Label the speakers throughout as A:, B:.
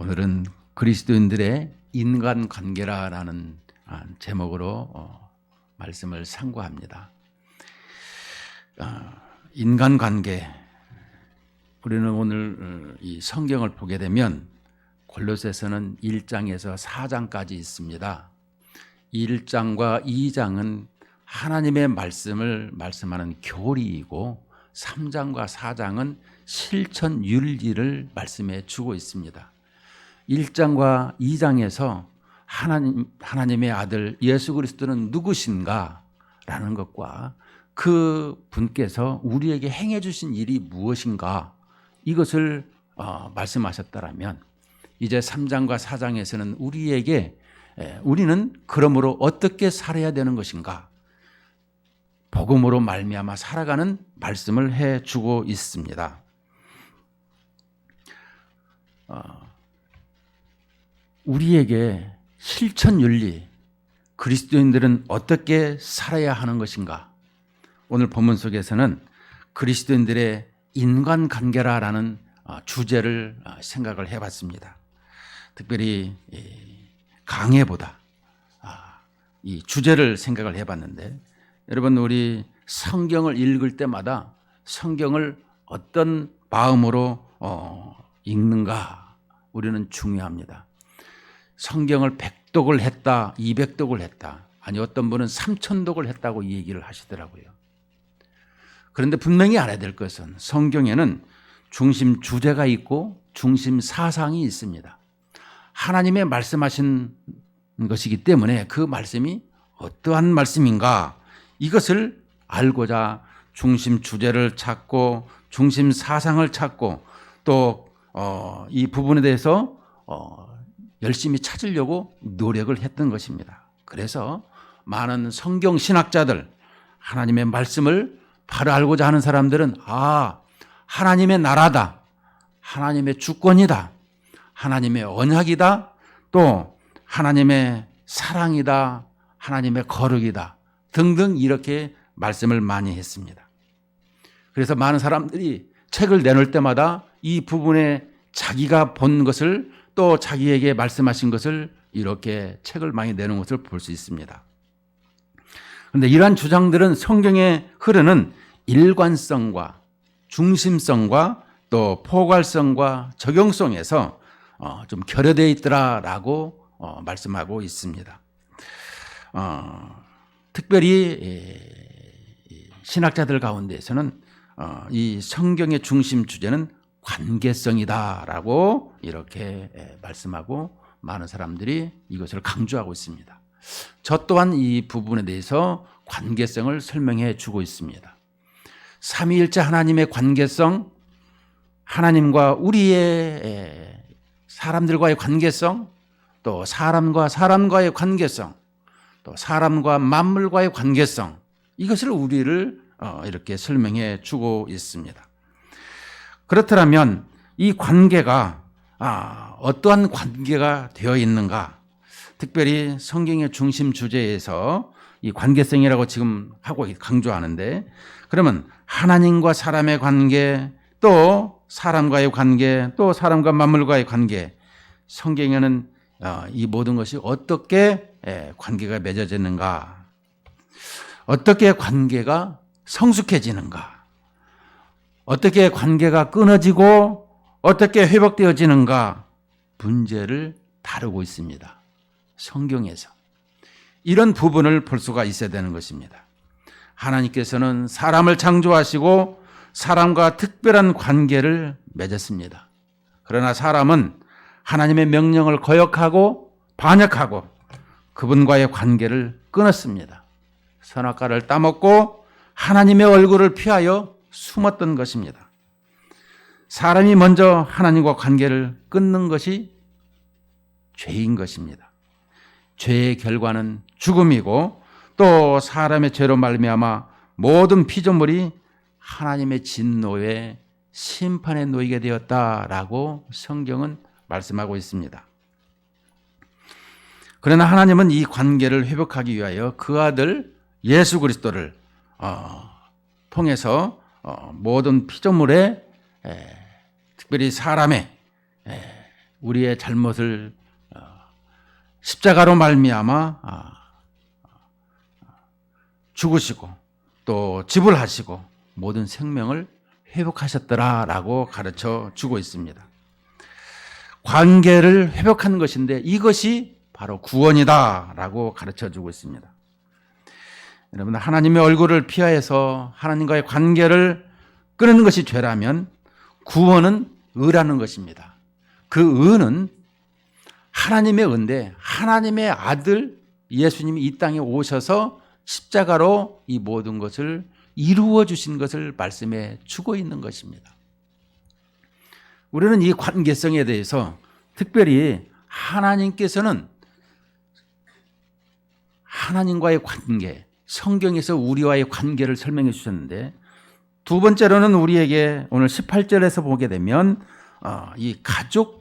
A: 오늘은 그리스도인들의 인간관계라는 제목으로 말씀을 상고합니다. 인간관계, 우리는 오늘 이 성경을 보게 되면 골로새서는 1장에서 4장까지 있습니다. 1장과 2장은 하나님의 말씀을 말씀하는 교리이고 3장과 4장은 실천 윤리를 말씀해 주고 있습니다. 1장과 2장에서 하나님의 아들 예수 그리스도는 누구신가? 라는 것과 그 분께서 우리에게 행해 주신 일이 무엇인가? 이것을 말씀하셨다라면 이제 3장과 4장에서는 우리는 그러므로 어떻게 살아야 되는 것인가? 복음으로 말미암아 살아가는 말씀을 해 주고 있습니다. 우리에게 실천 윤리, 그리스도인들은 어떻게 살아야 하는 것인가? 오늘 본문 속에서는 그리스도인들의 인간관계라는 주제를 생각을 해봤습니다. 특별히 강해보다 이 주제를 생각을 해봤는데, 여러분, 우리 성경을 읽을 때마다 성경을 어떤 마음으로 읽는가 우리는 중요합니다. 성경을 100독을 했다, 200독을 했다, 아니 어떤 분은 3000독을 했다고 이 얘기를 하시더라고요. 그런데 분명히 알아야 될 것은 성경에는 중심 주제가 있고 중심 사상이 있습니다. 하나님의 말씀하신 것이기 때문에 그 말씀이 어떠한 말씀인가, 이것을 알고자 중심 주제를 찾고 중심 사상을 찾고 또 이 부분에 대해서 열심히 찾으려고 노력을 했던 것입니다. 그래서 많은 성경 신학자들, 하나님의 말씀을 바로 알고자 하는 사람들은 하나님의 나라다, 하나님의 주권이다, 하나님의 언약이다, 또 하나님의 사랑이다, 하나님의 거룩이다 등등 이렇게 말씀을 많이 했습니다. 그래서 많은 사람들이 책을 내놓을 때마다 이 부분에 자기가 본 것을 또 자기에게 말씀하신 것을 이렇게 책을 많이 내놓은 것을 볼 수 있습니다. 그런데 이러한 주장들은 성경에 흐르는 일관성과 중심성과 또 포괄성과 적용성에서 좀 결여되어 있더라라고 말씀하고 있습니다. 특별히 신학자들 가운데에서는 이 성경의 중심 주제는 관계성이다라고 이렇게 말씀하고 많은 사람들이 이것을 강조하고 있습니다. 저 또한 이 부분에 대해서 관계성을 설명해 주고 있습니다. 삼위일체 하나님의 관계성, 하나님과 우리의 사람들과의 관계성, 또 사람과 사람과의 관계성, 또 사람과 만물과의 관계성, 이것을 우리를 이렇게 설명해 주고 있습니다. 그렇다면 이 관계가 어떠한 관계가 되어 있는가? 특별히 성경의 중심 주제에서 이 관계성이라고 지금 하고 강조하는데, 그러면 하나님과 사람의 관계, 또 사람과의 관계, 또 사람과 만물과의 관계, 성경에는 이 모든 것이 어떻게 관계가 맺어지는가? 어떻게 관계가 성숙해지는가? 어떻게 관계가 끊어지고 어떻게 회복되어지는가? 문제를 다루고 있습니다. 성경에서. 이런 부분을 볼 수가 있어야 되는 것입니다. 하나님께서는 사람을 창조하시고 사람과 특별한 관계를 맺었습니다. 그러나 사람은 하나님의 명령을 거역하고 반역하고 그분과의 관계를 끊었습니다. 선악과를 따먹고 하나님의 얼굴을 피하여 숨었던 것입니다. 사람이 먼저 하나님과 관계를 끊는 것이 죄인 것입니다. 죄의 결과는 죽음이고 또 사람의 죄로 말미암아 모든 피조물이 하나님의 진노의 심판에 놓이게 되었다라고 성경은 말씀하고 있습니다. 그러나 하나님은 이 관계를 회복하기 위하여 그 아들 예수 그리스도를 통해서 모든 피조물의 특별히 사람의 우리의 잘못을 십자가로 말미암아 죽으시고 또 지불하시고 모든 생명을 회복하셨더라라고 가르쳐 주고 있습니다. 관계를 회복하는 것인데 이것이 바로 구원이다라고 가르쳐 주고 있습니다. 여러분, 하나님의 얼굴을 피하여서 하나님과의 관계를 끊는 것이 죄라면 구원은 의라는 것입니다. 그 의는 하나님의 의인데 하나님의 아들 예수님이 이 땅에 오셔서 십자가로 이 모든 것을 이루어 주신 것을 말씀해 주고 있는 것입니다. 우리는 이 관계성에 대해서 특별히 하나님께서는 하나님과의 관계, 성경에서 우리와의 관계를 설명해 주셨는데 두 번째로는 우리에게 오늘 18절에서 보게 되면 이 가족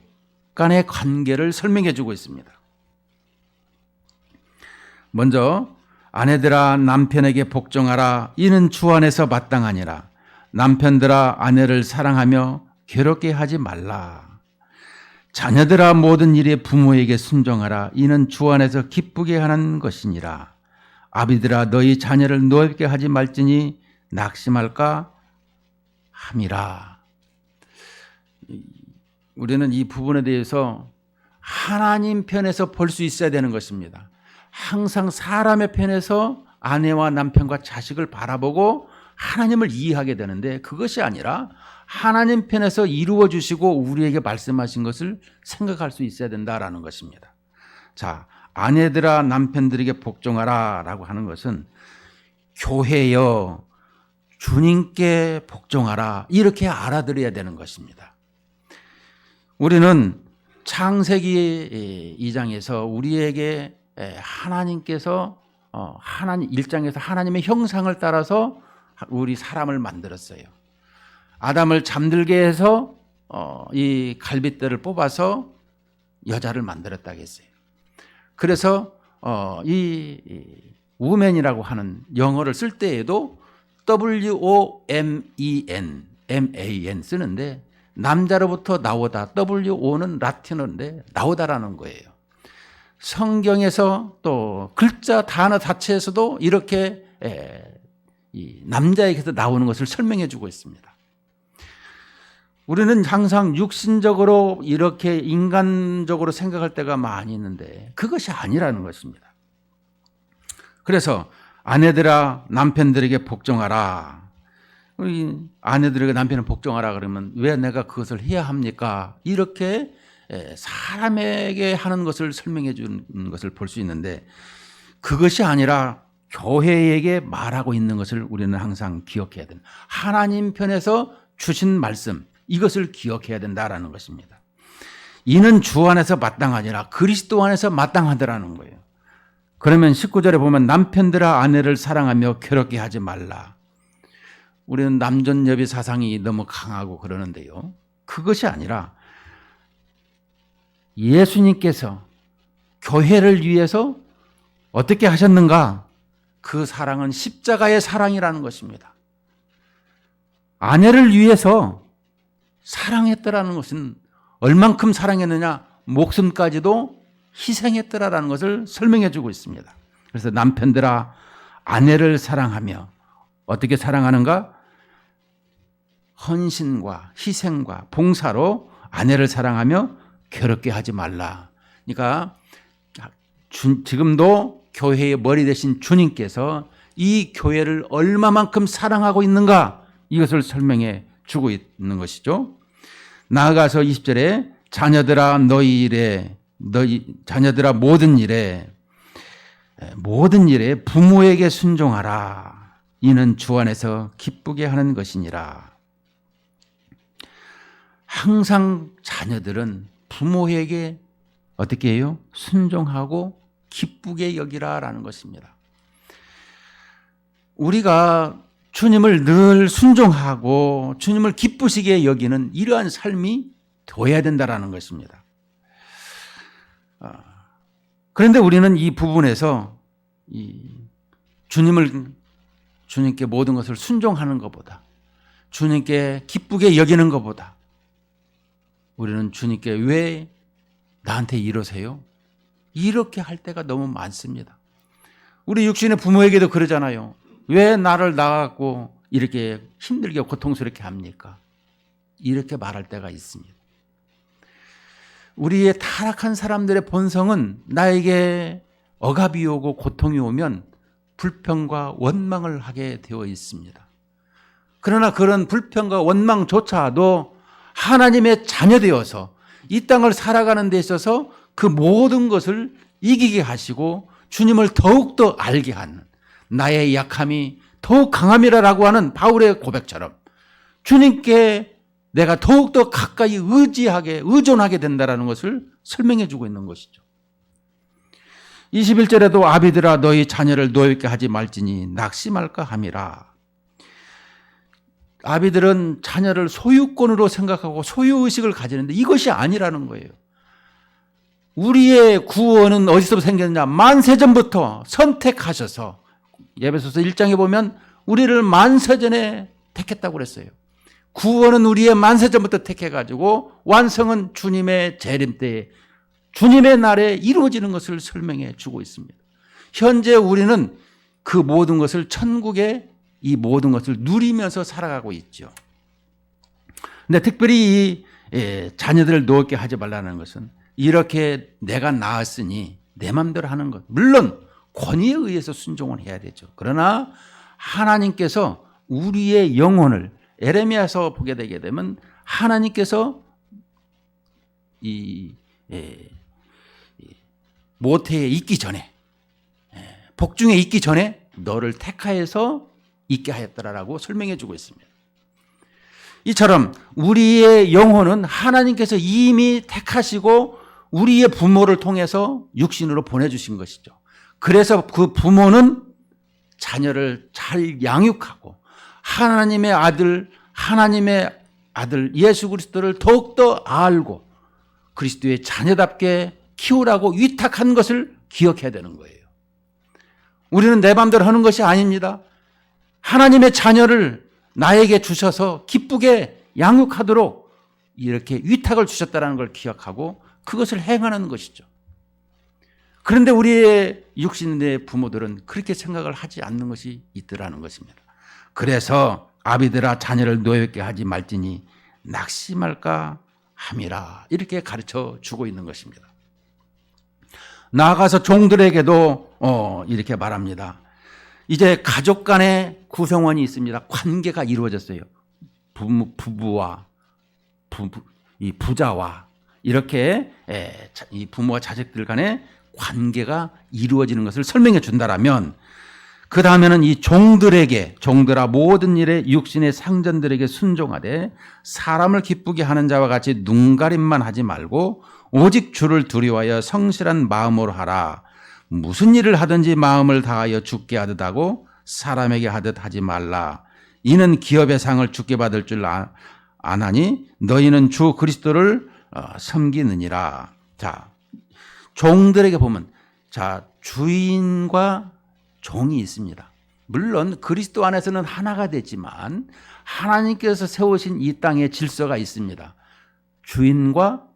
A: 간의 관계를 설명해 주고 있습니다. 먼저 아내들아 남편에게 복종하라. 이는 주 안에서 마땅하니라. 남편들아 아내를 사랑하며 괴롭게 하지 말라. 자녀들아 모든 일에 부모에게 순종하라. 이는 주 안에서 기쁘게 하는 것이니라. 아비들아 너희 자녀를 노엽게 하지 말지니 낙심할까 함이라. 우리는 이 부분에 대해서 하나님 편에서 볼 수 있어야 되는 것입니다. 항상 사람의 편에서 아내와 남편과 자식을 바라보고 하나님을 이해하게 되는데 그것이 아니라 하나님 편에서 이루어 주시고 우리에게 말씀하신 것을 생각할 수 있어야 된다라는 것입니다. 자, 아내들아 남편들에게 복종하라 라고 하는 것은 교회여 주님께 복종하라 이렇게 알아들어야 되는 것입니다. 우리는 창세기 2장에서 우리에게 하나님께서 하나님 1장에서 하나님의 형상을 따라서 우리 사람을 만들었어요. 아담을 잠들게 해서 이 갈빗대를 뽑아서 여자를 만들었다고 했어요. 그래서 이 woman이라고 하는 영어를 쓸 때에도 WOMEN 쓰는데 남자로부터 나오다, WO는 라틴어인데 나오다라는 거예요. 성경에서 또 글자 단어 자체에서도 이렇게 이 남자에게서 나오는 것을 설명해 주고 있습니다. 우리는 항상 육신적으로 이렇게 인간적으로 생각할 때가 많이 있는데 그것이 아니라는 것입니다. 그래서 아내들아 남편들에게 복종하라. 아내들에게 남편을 복종하라 그러면 왜 내가 그것을 해야 합니까? 이렇게 사람에게 하는 것을 설명해 주는 것을 볼 수 있는데 그것이 아니라 교회에게 말하고 있는 것을 우리는 항상 기억해야 된다. 하나님 편에서 주신 말씀 이것을 기억해야 된다라는 것입니다. 이는 주 안에서 마땅하니라. 그리스도 안에서 마땅하더라는 거예요. 그러면 19절에 보면 남편들아 아내를 사랑하며 괴롭게 하지 말라. 우리는 남존여비 사상이 너무 강하고 그러는데요. 그것이 아니라 예수님께서 교회를 위해서 어떻게 하셨는가? 그 사랑은 십자가의 사랑이라는 것입니다. 아내를 위해서 사랑했더라는 것은 얼만큼 사랑했느냐? 목숨까지도 희생했더라는 것을 설명해 주고 있습니다. 그래서 남편들아 아내를 사랑하며 어떻게 사랑하는가? 헌신과 희생과 봉사로 아내를 사랑하며 괴롭게 하지 말라. 그러니까 지금도 교회의 머리 대신 주님께서 이 교회를 얼마만큼 사랑하고 있는가 이것을 설명해 주고 있는 것이죠. 나아가서 20절에 자녀들아 자녀들아 모든 일에 부모에게 순종하라. 이는 주 안에서 기쁘게 하는 것이니라. 항상 자녀들은 부모에게 어떻게 해요? 순종하고 기쁘게 여기라라는 것입니다. 우리가 주님을 늘 순종하고 주님을 기쁘시게 여기는 이러한 삶이 되어야 된다라는 것입니다. 그런데 우리는 이 부분에서 주님께 모든 것을 순종하는 것보다 주님께 기쁘게 여기는 것보다 우리는 주님께 왜 나한테 이러세요? 이렇게 할 때가 너무 많습니다. 우리 육신의 부모에게도 그러잖아요. 왜 나를 낳았고 이렇게 힘들게 고통스럽게 합니까? 이렇게 말할 때가 있습니다. 우리의 타락한 사람들의 본성은 나에게 억압이 오고 고통이 오면 불평과 원망을 하게 되어 있습니다. 그러나 그런 불평과 원망조차도 하나님의 자녀되어서 이 땅을 살아가는 데 있어서 그 모든 것을 이기게 하시고 주님을 더욱더 알게 하는, 나의 약함이 더욱 강함이라고 하는 바울의 고백처럼 주님께 내가 더욱더 가까이 의존하게 된다는 것을 설명해 주고 있는 것이죠. 21절에도 아비들아 너희 자녀를 노엽게 하지 말지니 낙심할까 함이라. 아비들은 자녀를 소유권으로 생각하고 소유의식을 가지는데 이것이 아니라는 거예요. 우리의 구원은 어디서 생겼느냐? 만세전부터 선택하셔서, 에베소서 1장에 보면 우리를 만세전에 택했다고 그랬어요. 구원은 우리의 만세전부터 택해가지고 완성은 주님의 재림 때에, 주님의 날에 이루어지는 것을 설명해 주고 있습니다. 현재 우리는 그 모든 것을, 천국의 이 모든 것을 누리면서 살아가고 있죠. 근데 특별히 이 자녀들을 노엽게 하지 말라는 것은, 이렇게 내가 낳았으니 내 마음대로 하는 것, 물론 권위에 의해서 순종을 해야 되죠. 그러나 하나님께서 우리의 영혼을, 에레미야서 보게 되게 되면 하나님께서 모태에 있기 전에, 복중에 있기 전에 너를 택하여서 있게 하였더라라고 설명해 주고 있습니다. 이처럼 우리의 영혼은 하나님께서 이미 택하시고 우리의 부모를 통해서 육신으로 보내주신 것이죠. 그래서 그 부모는 자녀를 잘 양육하고 하나님의 아들 예수 그리스도를 더욱더 알고 그리스도의 자녀답게 키우라고 위탁한 것을 기억해야 되는 거예요. 우리는 내 마음대로 하는 것이 아닙니다. 하나님의 자녀를 나에게 주셔서 기쁘게 양육하도록 이렇게 위탁을 주셨다는 걸 기억하고 그것을 행하는 것이죠. 그런데 우리의 육신의 부모들은 그렇게 생각을 하지 않는 것이 있더라는 것입니다. 그래서 아비들아 자녀를 노엽게 하지 말지니 낙심할까 함이라, 이렇게 가르쳐 주고 있는 것입니다. 나아가서 종들에게도 이렇게 말합니다. 이제 가족 간의 구성원이 있습니다. 관계가 이루어졌어요. 부부와 이 부자와 이렇게 이 부모와 자식들 간의 관계가 이루어지는 것을 설명해 준다라면, 그 다음에는 이 종들아 모든 일에 육신의 상전들에게 순종하되 사람을 기쁘게 하는 자와 같이 눈가림만 하지 말고 오직 주를 두려워하여 성실한 마음으로 하라. 무슨 일을 하든지 마음을 다하여 주께 하듯 하고 사람에게 하듯 하지 말라. 이는 기업의 상을 주께 받을 줄 아나니 너희는 주 그리스도를 섬기느니라. 자, 종들에게 보면, 자, 주인과 종이 있습니다. 물론 그리스도 안에서는 하나가 되지만 하나님께서 세우신 이 땅에 질서가 있습니다. 주인과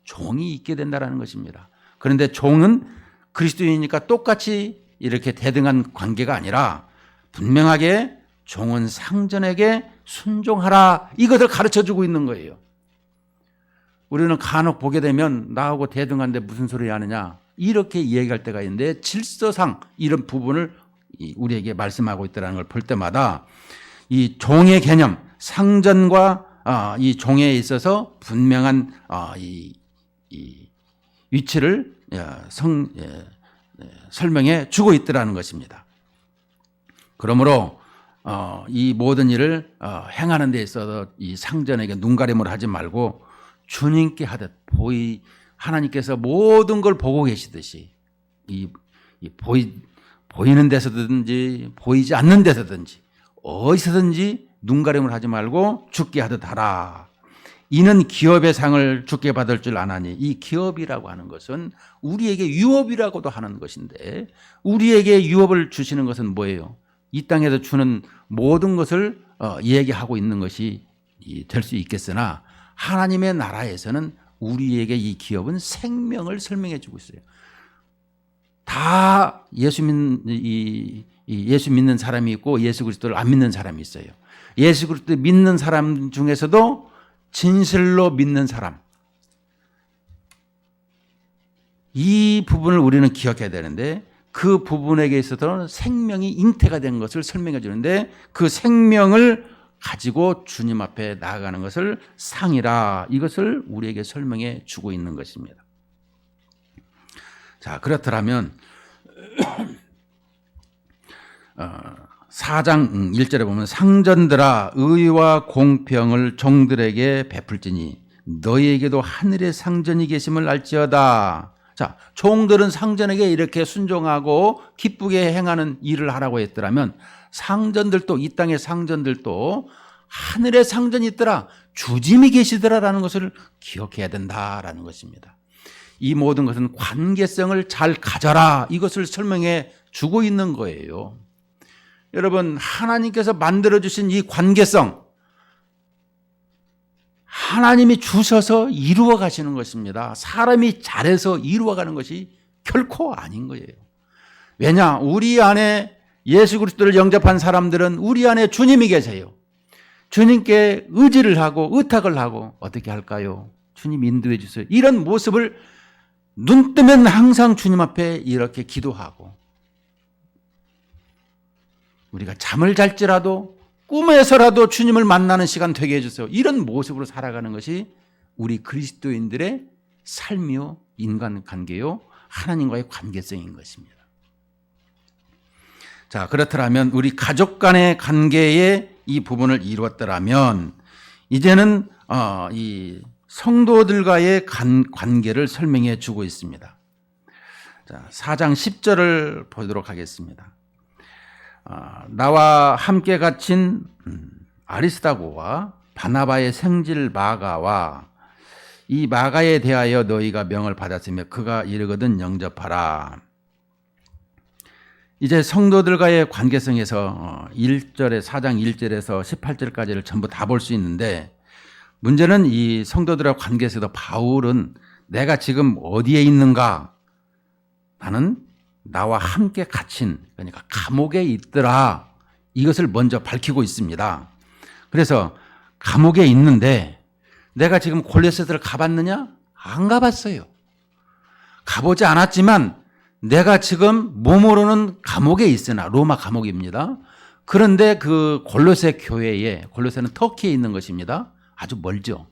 A: 종이 있게 된다는 것입니다. 그런데 종은 그리스도인이니까 똑같이 이렇게 대등한 관계가 아니라 분명하게 종은 상전에게 순종하라, 이것을 가르쳐주고 있는 거예요. 우리는 간혹 보게 되면 나하고 대등한데 무슨 소리 하느냐 이렇게 이야기할 때가 있는데, 질서상 이런 부분을 우리에게 말씀하고 있다는 걸 볼 때마다 이 종의 개념, 상전과 이 종에 있어서 분명한 이 위치를 설명해 주고 있더라는 것입니다. 그러므로 이 모든 일을 행하는 데 있어서 이 상전에게 눈가림을 하지 말고 주님께 하듯, 하나님께서 모든 걸 보고 계시듯이 보이는 데서든지 보이지 않는 데서든지 어디서든지 눈가림을 하지 말고 주께 하듯 하라. 이는 기업의 상을 주께 받을 줄 아나니, 이 기업이라고 하는 것은 우리에게 유업이라고도 하는 것인데, 우리에게 유업을 주시는 것은 뭐예요? 이 땅에서 주는 모든 것을 얘기하고 있는 것이 될 수 있겠으나 하나님의 나라에서는 우리에게 이 기업은 생명을 설명해 주고 있어요. 다 예수 믿는 사람이 있고 예수 그리스도를 안 믿는 사람이 있어요. 예수 그리스도 믿는 사람 중에서도 진실로 믿는 사람, 이 부분을 우리는 기억해야 되는데, 그 부분에게 있어서는 생명이 잉태가 된 것을 설명해 주는데, 그 생명을 가지고 주님 앞에 나아가는 것을 상이라, 이것을 우리에게 설명해 주고 있는 것입니다. 자, 그렇더라면 4장 1절에 보면 상전들아 의와 공평을 종들에게 베풀지니 너희에게도 하늘의 상전이 계심을 알지어다. 자, 종들은 상전에게 이렇게 순종하고 기쁘게 행하는 일을 하라고 했더라면 상전들도, 이 땅의 상전들도 하늘의 상전이 있더라, 주님이 계시더라라는 것을 기억해야 된다라는 것입니다. 이 모든 것은 관계성을 잘 가져라, 이것을 설명해 주고 있는 거예요. 여러분, 하나님께서 만들어주신 이 관계성, 하나님이 주셔서 이루어 가시는 것입니다. 사람이 잘해서 이루어가는 것이 결코 아닌 거예요. 왜냐? 우리 안에 예수 그리스도를 영접한 사람들은 우리 안에 주님이 계세요. 주님께 의지를 하고 의탁을 하고 어떻게 할까요? 주님 인도해 주세요. 이런 모습을 눈 뜨면 항상 주님 앞에 이렇게 기도하고, 우리가 잠을 잘지라도 꿈에서라도 주님을 만나는 시간 되게 해주세요. 이런 모습으로 살아가는 것이 우리 그리스도인들의 삶이요, 인간관계요, 하나님과의 관계성인 것입니다. 자, 그렇더라면 우리 가족 간의 관계에 이 부분을 이루었더라면 이제는 이 성도들과의 관계를 설명해 주고 있습니다. 자, 4장 10절을 보도록 하겠습니다. 나와 함께 갇힌 아리스다고와 바나바의 생질 마가와 이 마가에 대하여 너희가 명을 받았으며 그가 이르거든 영접하라. 이제 성도들과의 관계성에서 1절에 4장 1절에서 18절까지를 전부 다 볼 수 있는데, 문제는 이 성도들과 관계에서도 바울은 내가 지금 어디에 있는가, 나는 나와 함께 갇힌, 그러니까 감옥에 있더라, 이것을 먼저 밝히고 있습니다. 그래서 감옥에 있는데 내가 지금 골로새서를 가봤느냐? 안 가봤어요. 가보지 않았지만 내가 지금 몸으로는 감옥에 있으나, 로마 감옥입니다. 그런데 그 골로새 교회에, 골로새는 터키에 있는 것입니다. 아주 멀죠,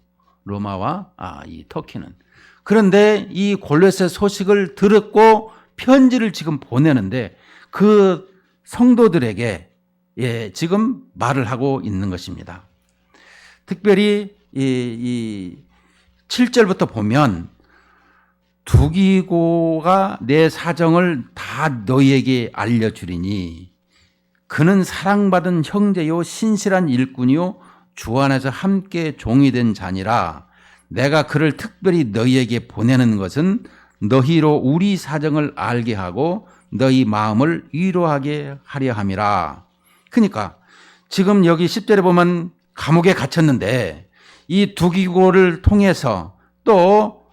A: 로마와 이 터키는. 그런데 이 골로새 소식을 들었고 편지를 지금 보내는데 그 성도들에게 지금 말을 하고 있는 것입니다. 특별히 이 7절부터 보면 두기고가 내 사정을 다 너희에게 알려주리니 그는 사랑받은 형제요 신실한 일꾼이요 주 안에서 함께 종이 된 자니라. 내가 그를 특별히 너희에게 보내는 것은 너희로 우리 사정을 알게 하고 너희 마음을 위로하게 하려 함이라. 그러니까 지금 여기 10절에 보면 감옥에 갇혔는데 이 두기고를 통해서 또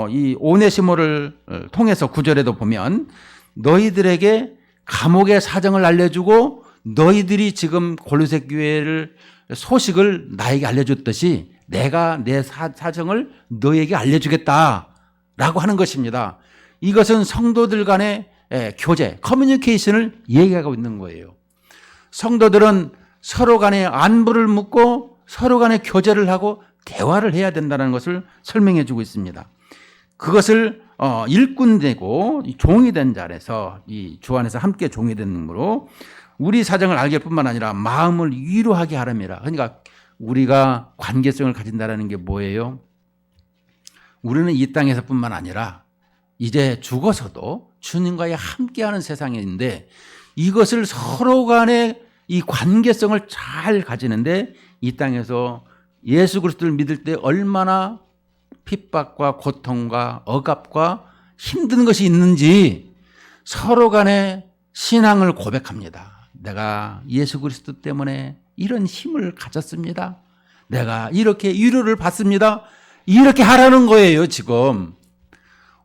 A: 이 오네시모를 통해서 9절에도 보면 너희들에게 감옥의 사정을 알려주고 너희들이 지금 골로새 교회를 소식을 나에게 알려줬듯이 내가 내 사정을 너희에게 알려주겠다라고 하는 것입니다. 이것은 성도들 간의 교제, 커뮤니케이션을 얘기하고 있는 거예요. 성도들은 서로 간에 안부를 묻고 서로 간에 교제를 하고 대화를 해야 된다는 것을 설명해 주고 있습니다. 그것을 일꾼 되고 종이 된 자라서 이 주 안에서 함께 종이 된 놈으로 우리 사정을 알게 뿐만 아니라 마음을 위로하게 하랍니다. 그러니까 우리가 관계성을 가진다는 게 뭐예요? 우리는 이 땅에서 뿐만 아니라 이제 죽어서도 주님과의 함께하는 세상인데 이것을 서로 간의 이 관계성을 잘 가지는데 이 땅에서 예수 그리스도를 믿을 때 얼마나 핍박과 고통과 억압과 힘든 것이 있는지 서로 간의 신앙을 고백합니다. 내가 예수 그리스도 때문에 이런 힘을 가졌습니다. 내가 이렇게 위로를 받습니다. 이렇게 하라는 거예요, 지금.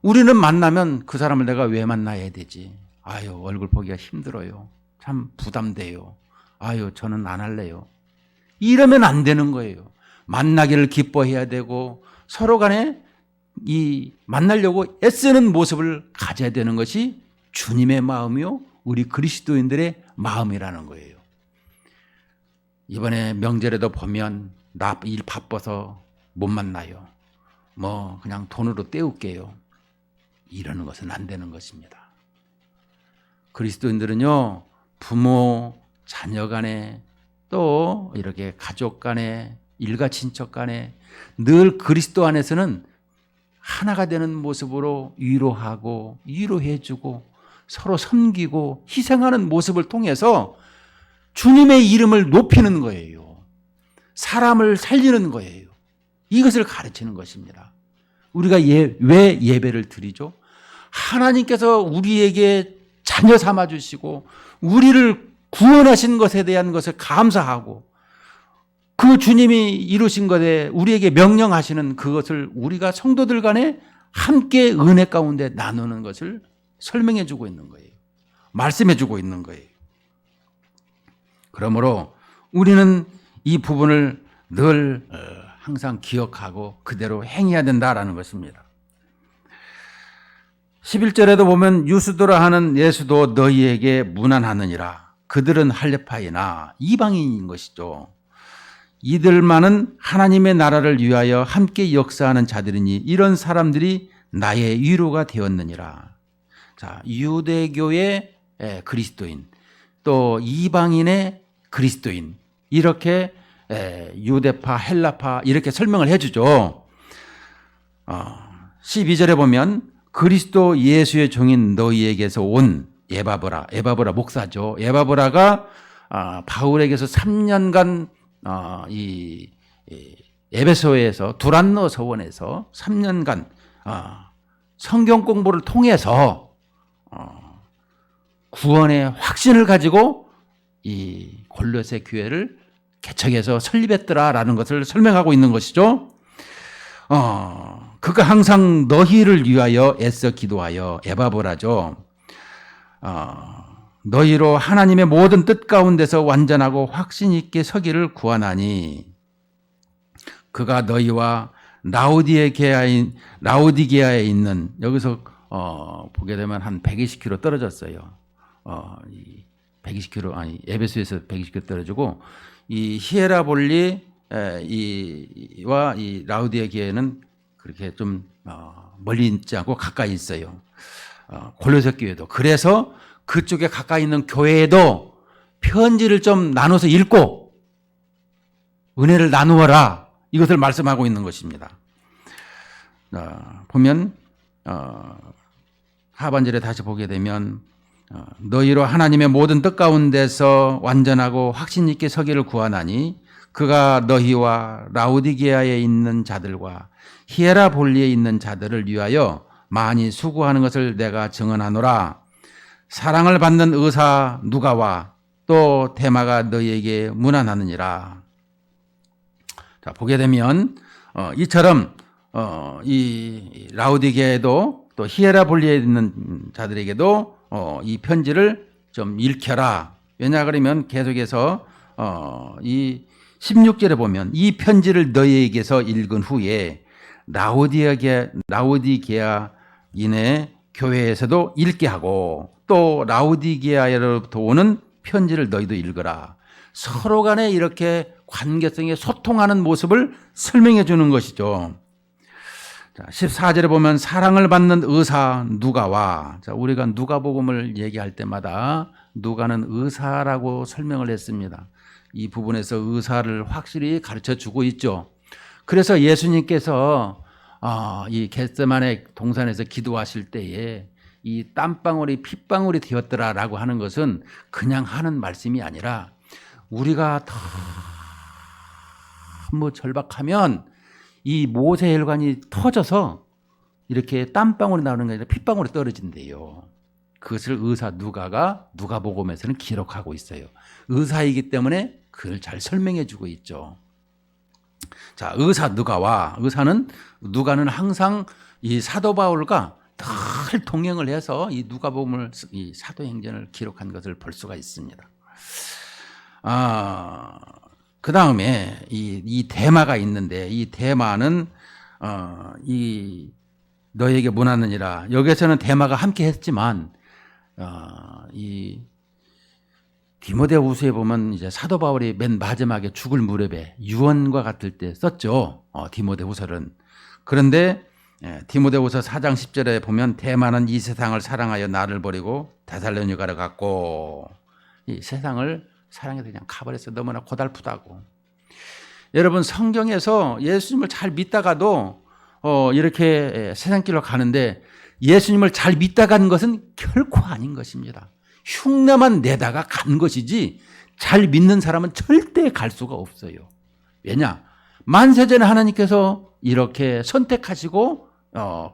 A: 우리는 만나면 그 사람을 내가 왜 만나야 되지? 아유, 얼굴 보기가 힘들어요. 참 부담돼요. 아유, 저는 안 할래요. 이러면 안 되는 거예요. 만나기를 기뻐해야 되고 서로 간에 이 만나려고 애쓰는 모습을 가져야 되는 것이 주님의 마음이요, 우리 그리스도인들의 마음이라는 거예요. 이번에 명절에도 보면 나 일 바빠서 못 만나요. 뭐 그냥 돈으로 때울게요. 이러는 것은 안 되는 것입니다. 그리스도인들은요, 부모, 자녀 간에 또 이렇게 가족 간에 일가 친척 간에 늘 그리스도 안에서는 하나가 되는 모습으로 위로하고 위로해주고 서로 섬기고 희생하는 모습을 통해서 주님의 이름을 높이는 거예요. 사람을 살리는 거예요. 이것을 가르치는 것입니다. 우리가 왜 예배를 드리죠? 하나님께서 우리에게 자녀 삼아주시고 우리를 구원하신 것에 대한 것을 감사하고 그 주님이 이루신 것에 우리에게 명령하시는 그것을 우리가 성도들 간에 함께 은혜 가운데 나누는 것을 설명해 주고 있는 거예요. 말씀해 주고 있는 거예요. 그러므로 우리는 이 부분을 늘 항상 기억하고 그대로 행해야 된다라는 것입니다. 11절에도 보면 유수도라 하는 예수도 너희에게 문안하느니라. 그들은 할례파이나 이방인인 것이죠. 이들만은 하나님의 나라를 위하여 함께 역사하는 자들이니 이런 사람들이 나의 위로가 되었느니라. 자, 유대교의 그리스도인, 또 이방인의 그리스도인, 이렇게 유대파, 헬라파 이렇게 설명을 해주죠. 12절에 보면 그리스도 예수의 종인 너희에게서 온 에바브라 목사죠. 에바브라가 바울에게서 3년간 이 에베소에서 두란노 서원에서 3년간 성경 공부를 통해서 구원의 확신을 가지고 이 골로새 교회를 개척해서 설립했더라라는 것을 설명하고 있는 것이죠. 그가 항상 너희를 위하여 애써 기도하여 에바브라죠. 너희로 하나님의 모든 뜻 가운데서 완전하고 확신 있게 서기를 구하나니 그가 너희와 라우디게아에 있는 여기서 보게 되면 한 120km 떨어졌어요. 120km 아니 에베소에서 120km 떨어지고 이 히에라볼리 와 이 라우디게아는 그렇게 좀 멀리 있지 않고 가까이 있어요. 골로새 교회도. 그래서 그쪽에 가까이 있는 교회에도 편지를 좀 나눠서 읽고 은혜를 나누어라. 이것을 말씀하고 있는 것입니다. 보면 하반절에 다시 보게 되면 너희로 하나님의 모든 뜻 가운데서 완전하고 확신 있게 서기를 구하나니 그가 너희와 라우디게아에 있는 자들과 히에라볼리에 있는 자들을 위하여 많이 수고하는 것을 내가 증언하노라. 사랑을 받는 의사 누가와 또 데마가 너희에게 문안하느니라. 자, 보게 되면 이처럼 이 라우디게아에도 또 히에라볼리에 있는 자들에게도 이 편지를 좀 읽혀라. 왜냐 그러면 계속해서 이 16절에 보면 이 편지를 너희에게서 읽은 후에 라우디게아인의 교회에서도 읽게 하고 또 라우디게아로부터 오는 편지를 너희도 읽어라. 서로 간에 이렇게 관계성에 소통하는 모습을 설명해 주는 것이죠. 자, 14절에 보면 사랑을 받는 의사 누가와, 자, 우리가 누가복음을 얘기할 때마다 누가는 의사라고 설명을 했습니다. 이 부분에서 의사를 확실히 가르쳐 주고 있죠. 그래서 예수님께서 이 겟세마네 동산에서 기도하실 때에 이 땀방울이 핏방울이 되었더라라고 하는 것은 그냥 하는 말씀이 아니라 우리가 너무 절박하면 이 모세혈관이 터져서 이렇게 땀방울이 나오는 게 아니라 핏방울이 떨어진대요. 그것을 의사 누가가 누가복음에서는 기록하고 있어요. 의사이기 때문에 그걸 잘 설명해 주고 있죠. 자, 의사는 항상 이 사도 바울과 늘 동행을 해서 이 누가복음을 이 사도행전을 기록한 것을 볼 수가 있습니다. 그 다음에 이 대마가 있는데 이 대마는 이 너에게 문하느니라. 여기에서는 대마가 함께 했지만 이 디모데후서에 보면 이제 사도 바울이 맨 마지막에 죽을 무렵에 유언과 같을 때 썼죠. 디모데후서는. 그런데 디모데후서 4장 10절에 보면 대마는 이 세상을 사랑하여 나를 버리고 데살로니가로 갔고, 이 세상을 사랑해서 그냥 가버렸어요. 너무나 고달프다고. 여러분, 성경에서 예수님을 잘 믿다가도 이렇게 세상길로 가는데 예수님을 잘 믿다 간 것은 결코 아닌 것입니다. 흉내만 내다가 간 것이지 잘 믿는 사람은 절대 갈 수가 없어요. 왜냐? 만세전에 하나님께서 이렇게 선택하시고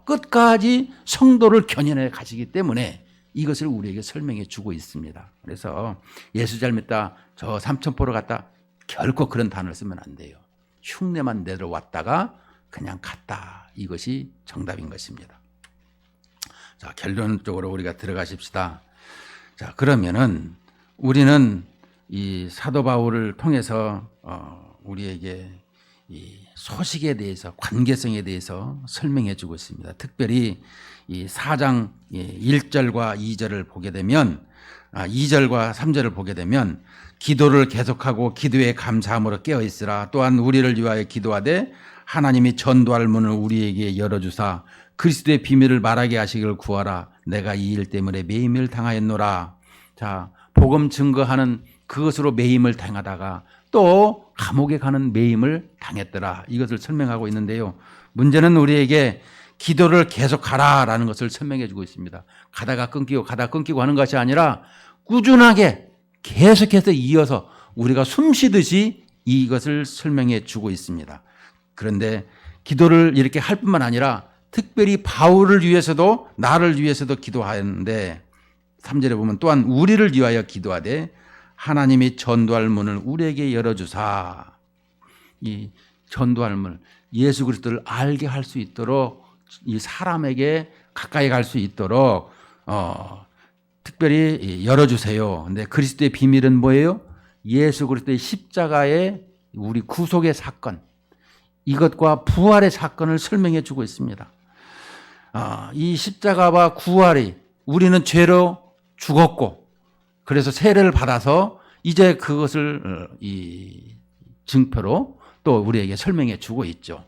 A: 끝까지 성도를 견인해 가시기 때문에 이것을 우리에게 설명해 주고 있습니다. 그래서 예수 잘 믿다, 저 삼천포로 갔다, 결코 그런 단어를 쓰면 안 돼요. 흉내만 내러 왔다가 그냥 갔다. 이것이 정답인 것입니다. 자, 결론적으로 우리가 들어가십시다. 자, 그러면은 우리는 이 사도 바울을 통해서 우리에게 이 소식에 대해서, 관계성에 대해서 설명해 주고 있습니다. 특별히 이 4장 1절과 2절을 보게 되면 2절과 3절을 보게 되면 기도를 계속하고 기도에 감사함으로 깨어 있으라. 또한 우리를 위하여 기도하되 하나님이 전도할 문을 우리에게 열어주사 그리스도의 비밀을 말하게 하시기를 구하라. 내가 이 일 때문에 매임을 당하였노라. 자, 복음 증거하는 그것으로 매임을 당하다가 또 감옥에 가는 매임을 당했더라. 이것을 설명하고 있는데요. 문제는 우리에게 기도를 계속하라라는 것을 설명해 주고 있습니다. 가다가 끊기고 하는 것이 아니라 꾸준하게 계속해서 이어서 우리가 숨 쉬듯이 이것을 설명해 주고 있습니다. 그런데 기도를 이렇게 할 뿐만 아니라 특별히 바울을 위해서도 나를 위해서도 기도하는데 3절에 보면 또한 우리를 위하여 기도하되 하나님이 전도할 문을 우리에게 열어주사. 이 전도할 문, 예수 그리스도를 알게 할 수 있도록, 이 사람에게 가까이 갈 수 있도록 특별히 열어주세요. 근데 그리스도의 비밀은 뭐예요? 예수 그리스도의 십자가의 우리 구속의 사건, 이것과 부활의 사건을 설명해 주고 있습니다. 이 십자가와 구활이, 우리는 죄로 죽었고 그래서 세례를 받아서 이제 그것을 이 증표로 또 우리에게 설명해 주고 있죠.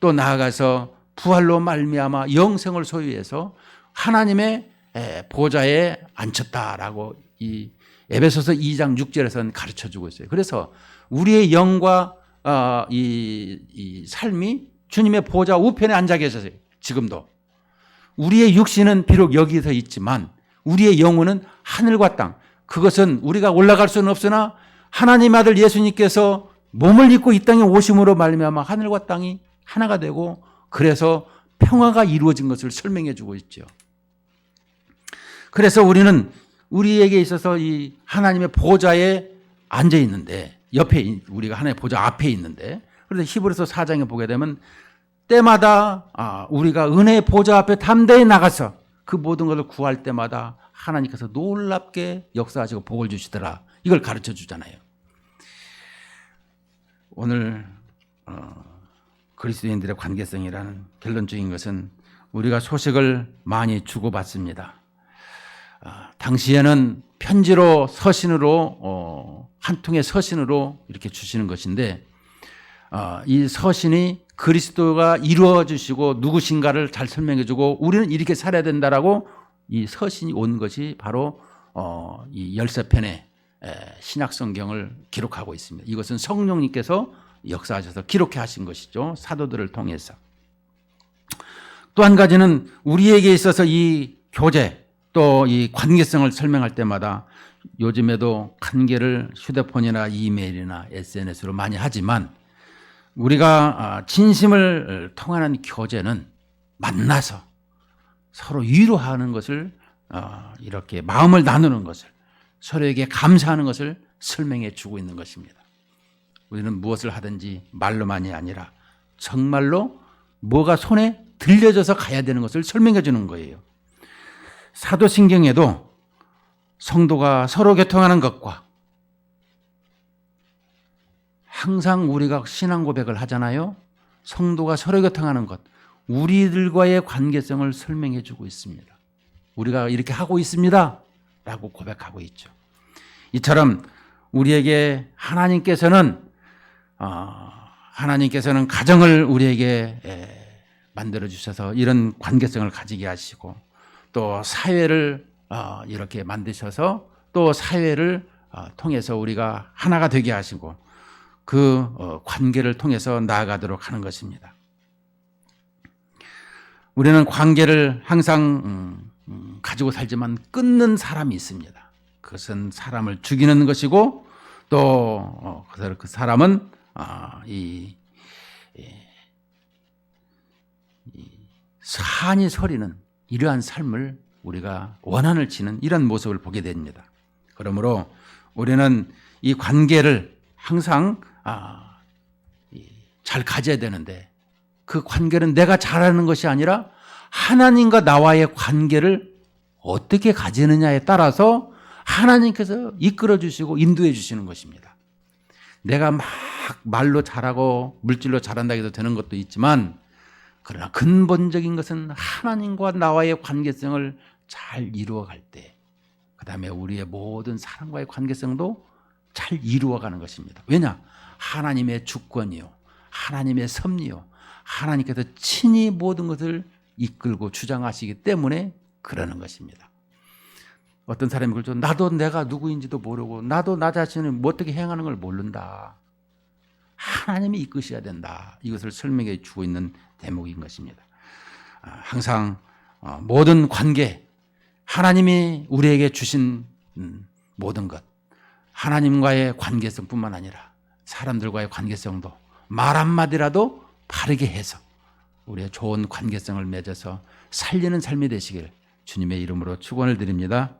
A: 또 나아가서 부활로 말미암아 영생을 소유해서 하나님의 보좌에 앉혔다라고 이 에베소서 2장 6절에서는 가르쳐 주고 있어요. 그래서 우리의 영과 이 삶이 주님의 보좌 우편에 앉아 계세요. 지금도 우리의 육신은 비록 여기서 있지만 우리의 영혼은 하늘과 땅, 그것은 우리가 올라갈 수는 없으나 하나님 아들 예수님께서 몸을 입고 이 땅에 오심으로 말미암아 하늘과 땅이 하나가 되고 그래서 평화가 이루어진 것을 설명해 주고 있죠. 그래서 우리는 우리에게 있어서 이 하나님의 보좌에 앉아 있는데, 옆에 우리가 하나님의 보좌 앞에 있는데, 그래서 히브리서 4장에 보게 되면 때마다 우리가 은혜의 보좌 앞에 담대히 나가서 그 모든 것을 구할 때마다 하나님께서 놀랍게 역사하시고 복을 주시더라. 이걸 가르쳐 주잖아요. 오늘 그리스도인들의 관계성이라는 결론적인 것은 우리가 소식을 많이 주고받습니다. 당시에는 편지로, 서신으로, 한 통의 서신으로 이렇게 주시는 것인데 이 서신이 그리스도가 이루어 주시고 누구신가를 잘 설명해 주고 우리는 이렇게 살아야 된다라고 이 서신이 온 것이 바로 이 13편의 신약 성경을 기록하고 있습니다. 이것은 성령님께서 역사하셔서 기록해 하신 것이죠. 사도들을 통해서. 또 한 가지는 우리에게 있어서 이 교제 또 이 관계성을 설명할 때마다 요즘에도 관계를 휴대폰이나 이메일이나 SNS로 많이 하지만 우리가 진심을 통하는 교제는 만나서 서로 위로하는 것을 이렇게 마음을 나누는 것을 서로에게 감사하는 것을 설명해 주고 있는 것입니다. 우리는 무엇을 하든지 말로만이 아니라 정말로 뭐가 손에 들려져서 가야 되는 것을 설명해 주는 거예요. 사도신경에도 성도가 서로 교통하는 것과 항상 우리가 신앙 고백을 하잖아요. 성도가 서로 교통하는 것, 우리들과의 관계성을 설명해 주고 있습니다. 우리가 이렇게 하고 있습니다 라고 고백하고 있죠. 이처럼 우리에게 하나님께서는 가정을 우리에게 만들어 주셔서 이런 관계성을 가지게 하시고 또 사회를 이렇게 만드셔서 또 사회를 통해서 우리가 하나가 되게 하시고 그 관계를 통해서 나아가도록 하는 것입니다. 우리는 관계를 항상 가지고 살지만 끊는 사람이 있습니다. 그것은 사람을 죽이는 것이고 또 그 사람은 산이 서리는 이러한 삶을 우리가 원한을 치는 이런 모습을 보게 됩니다. 그러므로 우리는 이 관계를 항상 잘 가져야 되는데 그 관계는 내가 잘하는 것이 아니라 하나님과 나와의 관계를 어떻게 가지느냐에 따라서 하나님께서 이끌어 주시고 인도해 주시는 것입니다. 내가 막 말로 잘하고 물질로 잘한다 해도 되는 것도 있지만 그러나 근본적인 것은 하나님과 나와의 관계성을 잘 이루어갈 때 그다음에 우리의 모든 사람과의 관계성도 잘 이루어가는 것입니다. 왜냐? 하나님의 주권이요, 하나님의 섭리요, 하나님께서 친히 모든 것을 이끌고 주장하시기 때문에 그러는 것입니다. 어떤 사람이 그러죠. 나도 내가 누구인지도 모르고 나도 나 자신을 어떻게 행하는 걸 모른다. 하나님이 이끄셔야 된다. 이것을 설명해 주고 있는 대목인 것입니다. 항상 모든 관계, 하나님이 우리에게 주신 모든 것, 하나님과의 관계성뿐만 아니라 사람들과의 관계성도 말 한마디라도 바르게 해서 우리의 좋은 관계성을 맺어서 살리는 삶이 되시길 주님의 이름으로 축원을 드립니다.